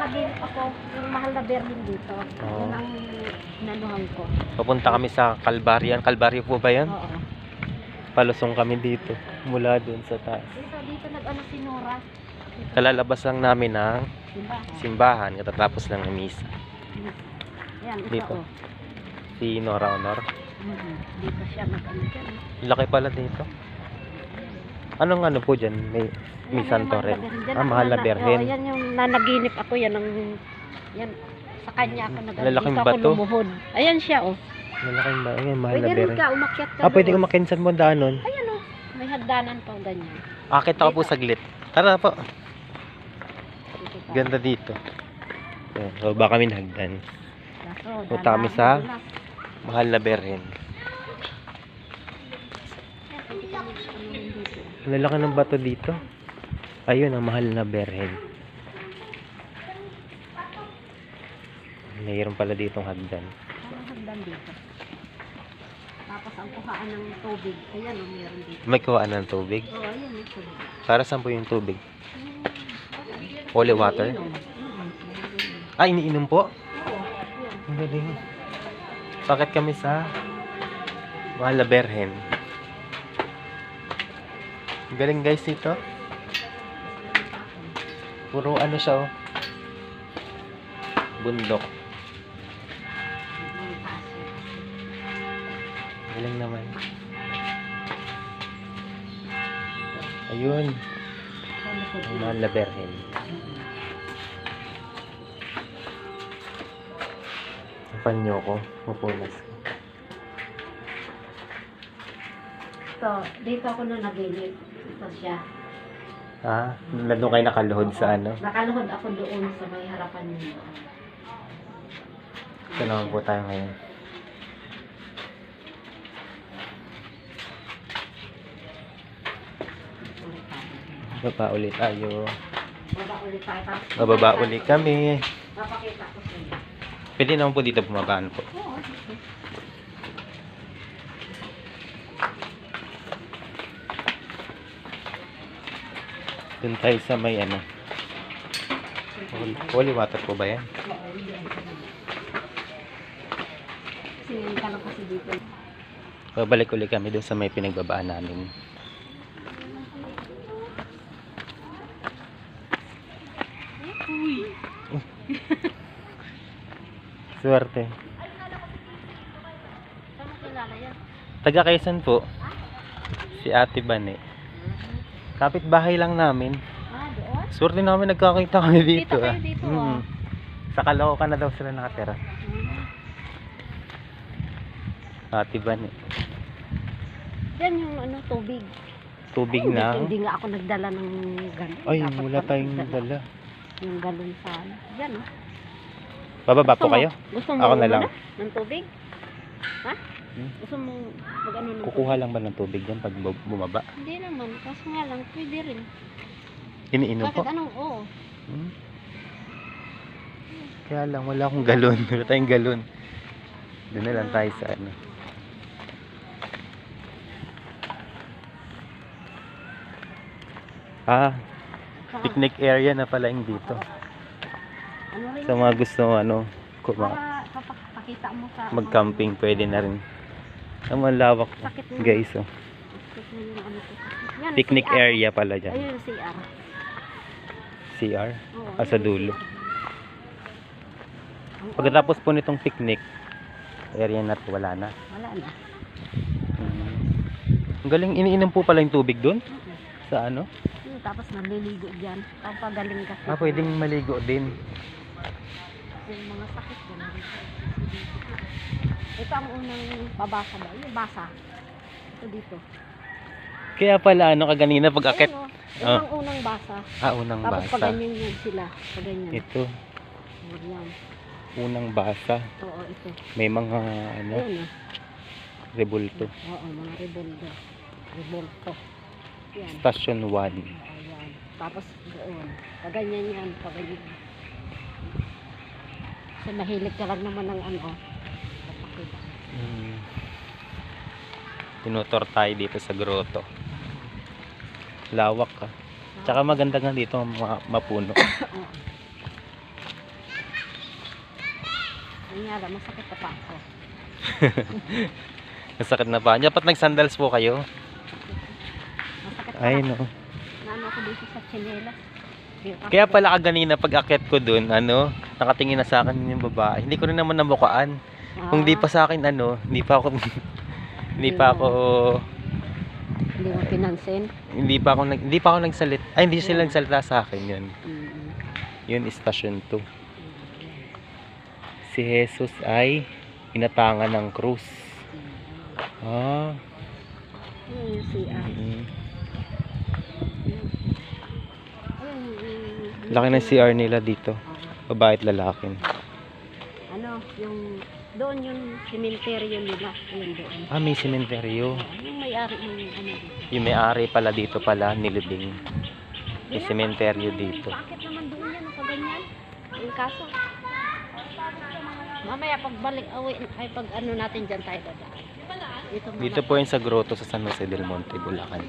nanaginip ako, yung mahal na Berlin dito. Yun ang nanuhan ko. Papunta kami sa Calvarian. Calvario po ba yan? Oo. Palusong kami dito. Mula dun sa taas. Dito nag-ano si Nora. Kalalabas lang namin ng Simbahan. simbahan. Katatapos lang ng misa. Ayan, isa Dito. oh. Si Nora Honor. Dito siya nag-ano dyan. Laki pala dito. Anong ano po dyan? May Santo rin. Mahal na Berhen. Yan yung nanaginip ako. Yan ang... Yan. Sa kanya ako nag-ano. Lalaking Dito ako bato. lumuhod. Ayan siya oh. Malaking ba? Ayan, mahal na Pwede rin Berhen. ka, umakyat ka Pwede doon. umakinsan mo daanon. Ayan oh. May hagdanan pa ganyan. Akit ako po saglit. Tara po. Dito pa. Ganda dito. Ayan, so baka kami nahagdan. Kaso, Punta kami sa dala- Mahal na Berhen. Ang lalaki ng bato dito. Ayun ang Mahal na Berhen. Mayroon pala ditong hagdan. Ano hagdan dito? Tapos ang kuhaan ng tubig. Ayan oh, meron dito. May kuhaan ng tubig. Oh, ayan yung tubig. Para saan po yung tubig? Holy water? Ah, iniinom po? Ang galing. Bakit kami sa Mahal na Berhen? Ang galing guys dito. Puro ano siya oh. Bundok. Galing naman. Ayun. Ang Mahal na Berhen. Ang panyo ko. Mapunas ko. Ito, dito ako na naginip. Ito siya. Ah, nandun kayo nakaluhod sa ano? Nakaluhod ako doon sa may harapan niyo. Ito naman po tayo ngayon. Baba ulit tayo. Baba ulit tayo. Tapos Bababa ulit kami. papakita ko sa inyo. Pwede naman po dito bumabaan po. Oo. Doon tayo sa may ano. Holy water po ba yan? Singin ka lang kasi dito. Babalik ulit kami doon sa may pinagbabaan namin. Swerte. Saan mo kilala yan? Taga Quezon po. Si Ate Bane. Kapit-bahay lang namin. Ah, doon? Swerte namin nagkakita kami dito. Dito kayo dito, ah. Sa Caloocan na daw sila nakatira. Ate Bane. Yan yung ano, tubig. Tubig Ay, na. Hindi nga ako nagdala ng galon. Ay, Dapat wala pala tayong nagdala dala. Yung galon sa ano. Yan oh. Bababa po Gusto mo- kayo? Gusto mo Ako na lang. ng tubig? Ha? Hmm? Gusto mo mag-ano ng Kukuha lang ba ng tubig dyan pag bumaba? Hindi naman. Kaso nga lang, pwede rin. Iniinom po? Bakit anong oo? Hmm? Kaya lang, wala akong galon. Wala tayong galon. Doon na lang tayo sa ano. Ah, picnic area na pala yung dito. Ano rin? Sa mga gusto ano, Para papakita mo sa... mag-camping, pwede na rin. Ang malawak Sakit mo. guys. Oh. Sakit mo yung ano ko. Yan, Picnic CR. area pala dyan. Ayun yung CR. CR. Oo, Ah, sa ayun yung dulo. CR. Ang Pagkatapos po nitong picnic, area na to, wala na. Wala na. Ang galing, iniinom po pala yung tubig doon? Sa ano? Tapos naliligo dyan. Pampagaling kasi. Ah, pwedeng maligo din. Yung mga sakit dyan. Ito ang unang babasa ba? Yung basa. Ito dito. Kaya pala ano kaganina pag akit. Ayun, oh. Ito ang unang basa. Ah, unang Tapos basa. paganyan yun sila. Paganyan. Ito, Yan. unang basa. Oo, ito. May mga ano, Ayun rebulto. Oo, mga reboldo. Rebolto. Yan. Station 1. Ayan. Tapos doon. Paganyan yan. Paganyan. Kasi mahilig ka lang naman ng ano. Papakita. Tinutor tayo dito sa grotto. Lawak ka. Tsaka maganda nga dito ang mapuno. Kanya lang, masakit pa ako. Nasakit na ba? Dapat nag-sandals po kayo. Masakit pa Ay, ako. no. Naano ako dito sa tsinelas. Kaya pala kaganina pag akyat ko dun, nakatingin na sa akin yung babae. Hindi ko rin naman namukaan. Kung di pa sa akin, hindi pa ako, hindi pa ako, Hindi mo pinansin. hindi pa ako nagsalit. Ay, hindi sila nagsalita sa akin yun. Mm. Yun, station 2. Si Jesus ay inatangan ng krus. Ah. Ayun yung CR. Mm. Ayun yung... Laki ng CR nila dito. Babae at lalaki. Ano, yung... Doon yung cementerio nila. Ayun doon. Ah, may sementeryo. Yung may-ari ng ano dito. Yung may-ari pala dito pala, nilibing. May sementeryo dito. Bakit naman doon yan, ganyan? Yung kaso. Mamaya pagbalik ay pag ano natin dyan tayo dadaan. Dito po yun sa grotto sa San Jose del Monte, Bulacan.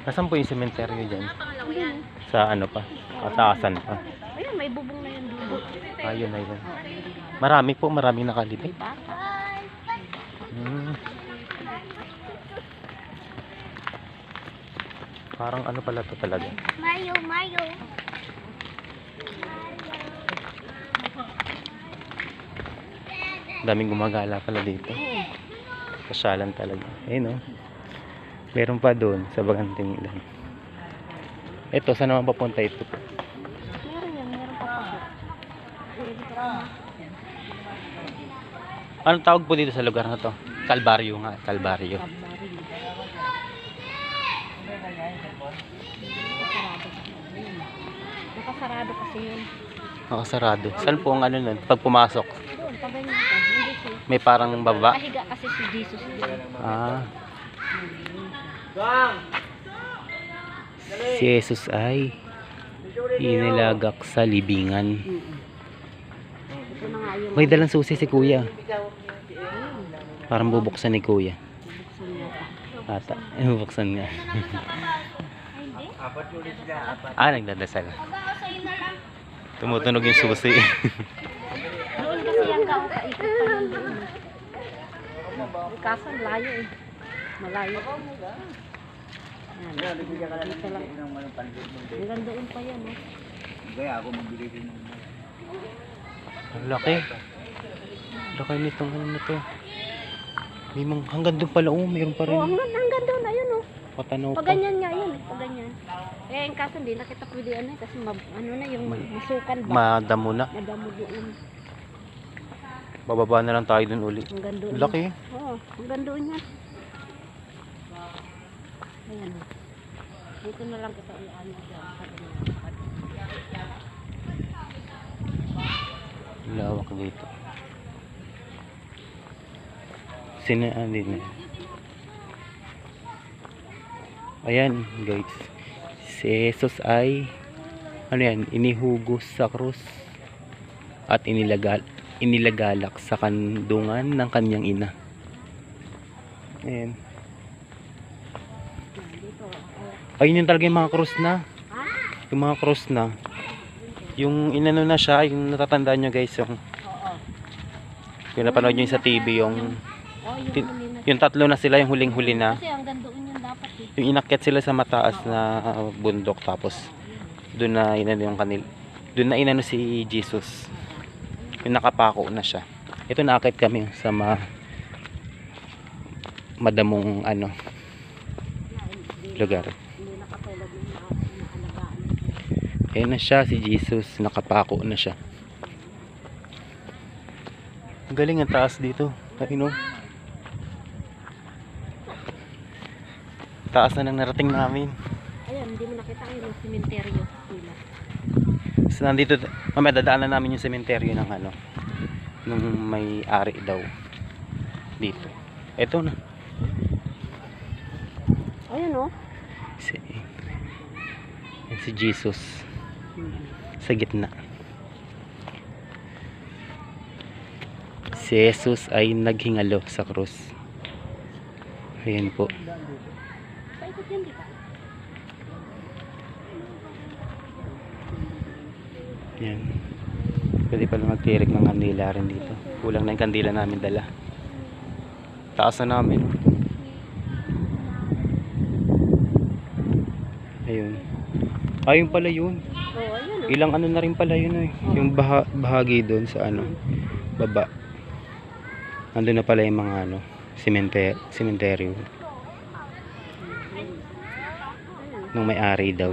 Nasaan po yung sementeryo dyan? Sa ano pa? Kataasan pa. Ayun, may bubong na yun doon. Ayun, ayun. Marami po, maraming nakalibing. May bata. Parang ano pala to talaga. Mayo. Daming gumagala pala dito. Pasyalan talaga. Ayun, meron pa doon sa Baganting Ilan. Ito, saan naman papunta ito? Meron pa. Anong tawag po dito sa lugar na to? Kalbaryo nga, Kalbaryo. Nakasarado kasi yun. Nakasarado. Saan po ang ano nun? Pag pumasok, Doon, pag ganyan ka. Hindi siya. may parang baba. Pahiga kasi si Jesus doon. Ah. Si Jesus ay inilagak sa libingan. Ito na nga yung... May dalang susi si kuya. Parang bubuksan ni kuya. buksan niya pa. Ata. Bubuksan nga. Nagdadasal. Tumutunog yung susi. Doon kasi yung kaukait pa yun doon. Kaso layo eh. Malayo. Yan. Dito lang. Hanggang doon pa yan eh. Ang laki. Laki nitong ano na to. May hanggang doon pala, mayroon pa rin. Oo, hanggang doon. Ayun oh. Patanaw Pag pa. ganyan nga yun. Pag ganyan. Eh, yung kaso hindi na kita pwede ano eh. Kasi ano na yung masukan ba? Madamo na. Madamo doon. Bababa na lang tayo doon uli. Hanggang doon. Laki. Oo, hanggang doon yan. Ayan. Dito na lang kita iano dyan. Lawak dito. Sinaan din. Ayan guys. Si Jesus ay inihugos sa krus at inilagalak sa kandungan ng kanyang ina. Ayan. Ayun yung talaga yung mga krus na. Yung mga krus na. Yung inano na siya, yung natatandaan nyo guys, yung napanood nyo sa TV, yung tatlo na sila, yung huling-huli na. Kasi hanggang doon yun dapat eh. Yung inakyat sila sa mataas na bundok, tapos doon na inano yung kanil. Doon na inano si Jesus. Yung nakapako na siya. Ito naakyat kami sa madamong lugar. Hindi nakatulad ng naalagaan. Ayan na siya, si Jesus. Nakapako na siya. Ang galing ang taas dito. Ayun, taas na nang narating namin. Ayan, hindi mo nakita yung sementeryo nila. So nandito, mamaya dadaanan namin yung sementeryo ng nung may ari daw dito. Eto na. Ayun oh. Si Jesus sa gitna. Si Jesus ay naghingalo sa krus. Ayan po. Paikot yan, di ba? Yan. Pwede pala magtirik ng kandila rin dito. Kulang na yung kandila namin dala. Taas na namin. Ayun. Ayun pala yun. Oo, ayun. Ilang ano na rin pala yun eh. Yung bahagi doon sa ano, baba. Nandun na pala yung mga ano, sementeryo. Nung may-ari daw.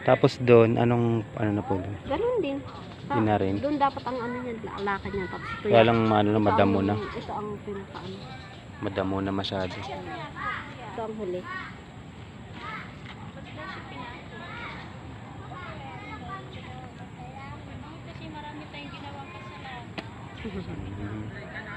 Tapos doon, anong ano na po doon? Ganun din. Yun na rin. Doon dapat ang ano niya, lakad niya. Tapos ito Kaya lang ano na, madamo na. Ito ang pinakaano. Madamo na masyado. Ito ang huli. Kasi marami tayong ginawang kasalanan. Mhm.